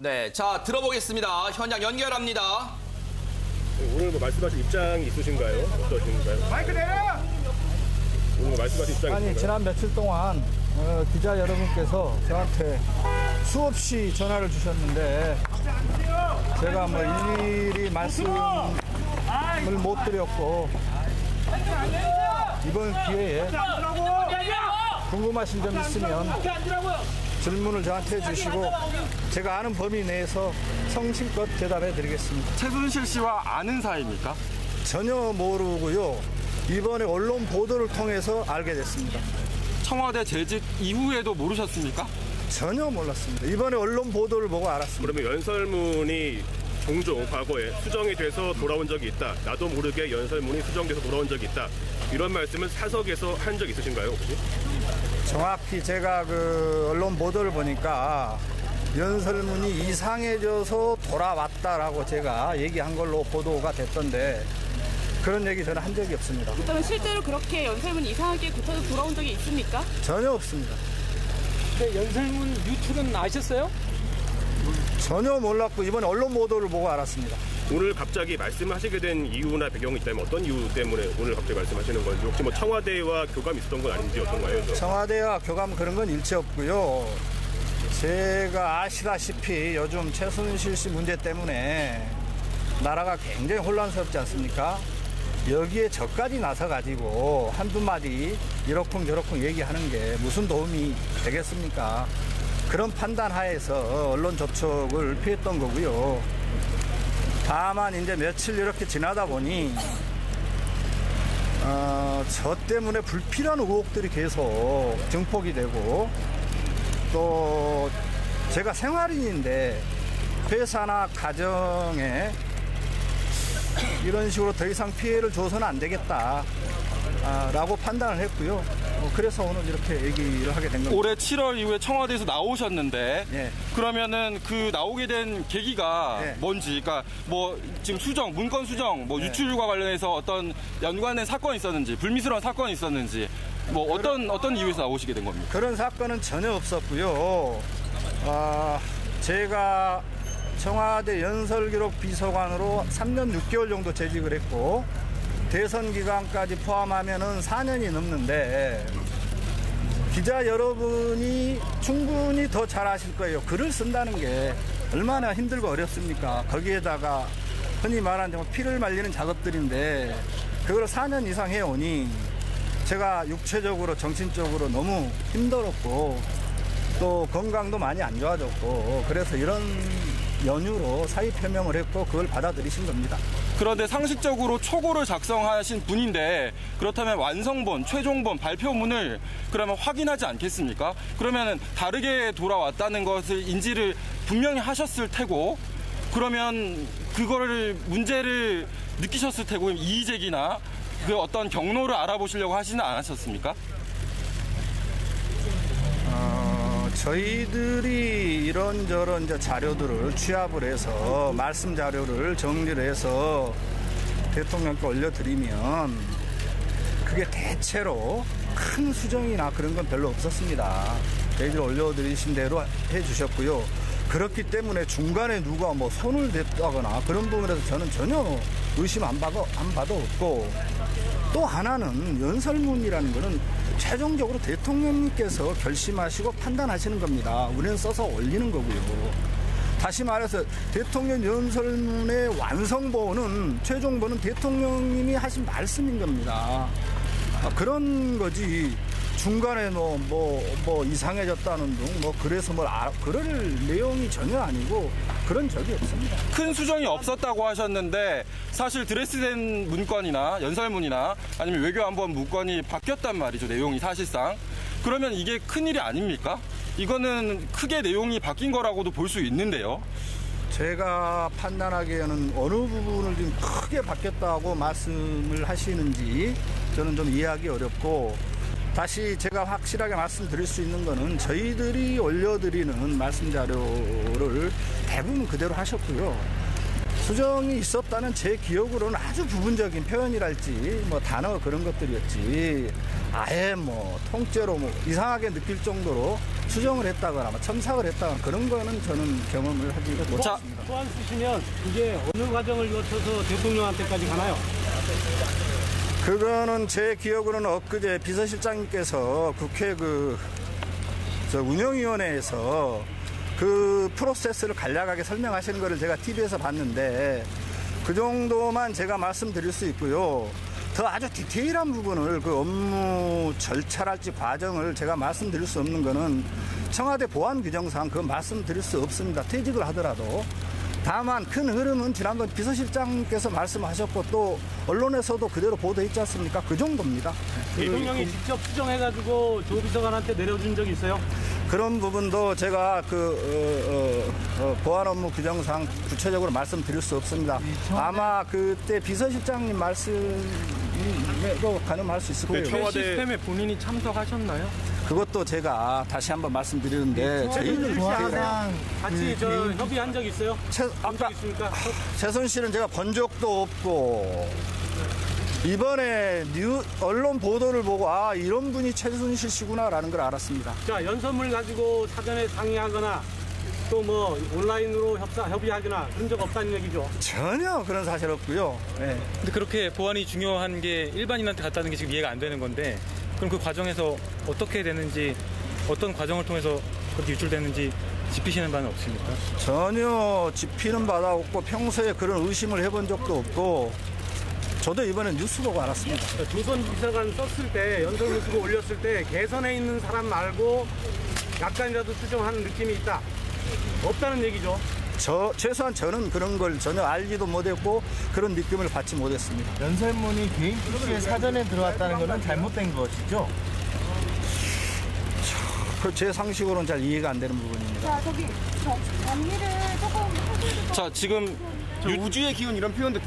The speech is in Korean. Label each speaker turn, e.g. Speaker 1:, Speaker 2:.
Speaker 1: 네, 자 들어보겠습니다. 현장 연결합니다.
Speaker 2: 오늘 뭐 말씀하신 입장이 있으신가요? 어떠신가요?
Speaker 3: 마이크 내려!
Speaker 2: 오늘 말씀하신 입장이
Speaker 3: 아니,
Speaker 2: 있으신가요?
Speaker 3: 지난 며칠 동안 기자 여러분께서 저한테 수없이 전화를 주셨는데 제가 뭐 일일이 말씀을 못 드렸고 이번 기회에 궁금하신 점 있으면 질문을 저한테 해주시고 제가 아는 범위 내에서 성실껏 대답해 드리겠습니다.
Speaker 4: 최순실 씨와 아는 사이입니까?
Speaker 3: 전혀 모르고요. 이번에 언론 보도를 통해서 알게 됐습니다.
Speaker 4: 청와대 재직 이후에도 모르셨습니까?
Speaker 3: 전혀 몰랐습니다. 이번에 언론 보도를 보고 알았습니다.
Speaker 2: 그러면 연설문이 종종 과거에 수정이 돼서 돌아온 적이 있다. 나도 모르게 연설문이 수정돼서 돌아온 적이 있다. 이런 말씀은 사석에서 한 적 있으신가요, 혹시?
Speaker 3: 정확히 제가 언론 보도를 보니까 연설문이 이상해져서 돌아왔다라고 제가 얘기한 걸로 보도가 됐던데 그런 얘기 저는 한 적이 없습니다.
Speaker 5: 그러면 실제로 그렇게 연설문이 이상하게 고쳐서 돌아온 적이 있습니까?
Speaker 3: 전혀 없습니다.
Speaker 6: 근데 연설문 유출은 아셨어요?
Speaker 3: 전혀 몰랐고 이번에 언론 보도를 보고 알았습니다.
Speaker 2: 오늘 갑자기 말씀하시게 된 이유나 배경이 있다면 어떤 이유 때문에 오늘 갑자기 말씀하시는 건지, 혹시 뭐 청와대와 교감이 있었던 건 아닌지 어떤가요?
Speaker 3: 청와대와 교감 그런 건 일체 없고요. 제가 아시다시피 요즘 최순실 씨 문제 때문에 나라가 굉장히 혼란스럽지 않습니까? 여기에 저까지 나서가지고 한두 마디 이러쿵저러쿵 얘기하는 게 무슨 도움이 되겠습니까? 그런 판단 하에서 언론 접촉을 피했던 거고요. 다만 이제 며칠 이렇게 지나다 보니 저 때문에 불필요한 의혹들이 계속 증폭이 되고 또 제가 생활인인데 회사나 가정에 이런 식으로 더 이상 피해를 줘서는 안 되겠다 라고 판단을 했고요. 그래서 오늘 이렇게 얘기를 하게 된 겁니다.
Speaker 4: 올해 7월 이후에 청와대에서 나오셨는데
Speaker 3: 예.
Speaker 4: 그러면은 그 나오게 된 계기가
Speaker 3: 예.
Speaker 4: 뭔지, 그러니까 뭐 지금 수정, 문건 수정, 뭐 유출과 관련해서 어떤 연관된 사건이 있었는지, 불미스러운 사건이 있었는지, 뭐 어떤 이유에서 나오시게 된 겁니까?
Speaker 3: 그런 사건은 전혀 없었고요. 제가 청와대 연설기록 비서관으로 3년 6개월 정도 재직을 했고 대선 기간까지 포함하면은 4년이 넘는데 기자 여러분이 충분히 더 잘 아실 거예요. 글을 쓴다는 게 얼마나 힘들고 어렵습니까? 거기에다가 흔히 말하는 정말 피를 말리는 작업들인데 그걸 4년 이상 해오니 제가 육체적으로 정신적으로 너무 힘들었고 또 건강도 많이 안 좋아졌고 그래서 이런 연유로 사의 표명을 했고 그걸 받아들이신 겁니다.
Speaker 4: 그런데 상식적으로 초고를 작성하신 분인데 그렇다면 완성본, 최종본, 발표문을 그러면 확인하지 않겠습니까? 그러면 다르게 돌아왔다는 것을 인지를 분명히 하셨을 테고 그러면 그거를 문제를 느끼셨을 테고 이의제기나 그 어떤 경로를 알아보시려고 하지는 않으셨습니까?
Speaker 3: 저희들이 이런저런 이제 자료들을 취합을 해서 말씀 자료를 정리를 해서 대통령께 올려드리면 그게 대체로 큰 수정이나 그런 건 별로 없었습니다. 저희들 올려드리신 대로 해주셨고요. 그렇기 때문에 중간에 누가 뭐 손을 댔다거나 그런 부분에서 저는 전혀 의심 안 봐도 없고 또 하나는 연설문이라는 거는 최종적으로 대통령님께서 결심하시고 판단하시는 겁니다. 우리는 써서 올리는 거고요. 다시 말해서 대통령 연설문의 완성본은 최종본은 대통령님이 하신 말씀인 겁니다. 그런 거지 중간에 뭐 이상해졌다는 등 뭐 그래서 그럴 내용이 전혀 아니고 그런 적이 없습니다.
Speaker 4: 큰 수정이 없었다고 하셨는데 사실 드레스된 문건이나 연설문이나 아니면 외교안보원 문건이 바뀌었단 말이죠. 내용이 사실상. 그러면 이게 큰일이 아닙니까? 이거는 크게 내용이 바뀐 거라고도 볼 수 있는데요.
Speaker 3: 제가 판단하기에는 어느 부분을 좀 크게 바뀌었다고 말씀을 하시는지 저는 좀 이해하기 어렵고 다시 제가 확실하게 말씀드릴 수 있는 거는 저희들이 올려드리는 말씀 자료를 대부분 그대로 하셨고요. 수정이 있었다는 제 기억으로는 아주 부분적인 표현이랄지 뭐 단어 그런 것들이었지 아예 뭐 통째로 뭐 이상하게 느낄 정도로 수정을 했다거나 뭐 첨삭을 했다거나 그런 거는 저는 경험을 하지 못했습니다.
Speaker 6: 소환 쓰시면 이게 어느 과정을 거쳐서 대통령한테까지 가나요?
Speaker 3: 그거는 제 기억으로는 엊그제 비서실장님께서 국회 운영위원회에서 그 프로세스를 간략하게 설명하시는 거를 제가 TV에서 봤는데 그 정도만 제가 말씀드릴 수 있고요. 더 아주 디테일한 부분을 그 업무 절차랄지 과정을 제가 말씀드릴 수 없는 거는 청와대 보안규정상 그 말씀드릴 수 없습니다. 퇴직을 하더라도. 다만 큰 흐름은 지난번 비서실장께서 말씀하셨고 또 언론에서도 그대로 보도했지 않습니까? 그 정도입니다.
Speaker 6: 대통령이 직접 수정해가지고 조 비서관한테 내려준 적이 있어요?
Speaker 3: 그런 부분도 제가 보안 업무 규정상 구체적으로 말씀드릴 수 없습니다. 아마 그때 비서실장님 말씀으로 가늠할 수 있을 거예요.
Speaker 2: 청와대
Speaker 4: 시스템에 본인이 참석하셨나요?
Speaker 3: 그것도 제가 다시 한번 말씀드리는데 저희는
Speaker 6: 같이 협의한 적 있어요?
Speaker 3: 아까
Speaker 6: 있습니까?
Speaker 3: 최순실은 제가 본 적도 없고 이번에 언론 보도를 보고 아 이런 분이 최순실 씨구나라는 걸 알았습니다.
Speaker 6: 자, 연설물 가지고 사전에 상의하거나 또 뭐 온라인으로 협의하거나 그런 적 없다는 얘기죠?
Speaker 3: 전혀 그런 사실 없고요. 네.
Speaker 7: 근데 그렇게 보안이 중요한 게 일반인한테 갔다는 게 지금 이해가 안 되는 건데 그럼 그 과정에서 어떻게 되는지 어떤 과정을 통해서 그렇게 유출되는지 짚히시는 바는 없습니까?
Speaker 3: 전혀 짚히는 바가 없고 평소에 그런 의심을 해본 적도 없고 저도 이번에 뉴스 보고 알았습니다.
Speaker 6: 조선 비서관 썼을 때 연설문 쓰고 올렸을 때 개선에 있는 사람 말고 약간이라도 수정하는 느낌이 있다. 없다는 얘기죠.
Speaker 3: 최소한 저는 그런 걸 전혀 알지도 못했고 그런 느낌을 받지 못했습니다.
Speaker 8: 연설문이 개인 PC에 사전에 들어왔다는 것은 잘못된 것이죠?
Speaker 3: 제 상식으로는 잘 이해가 안 되는 부분입니다.
Speaker 9: 자, 저기 정리를 조금
Speaker 4: 자, 지금
Speaker 8: 우주의 기운 이런 표현도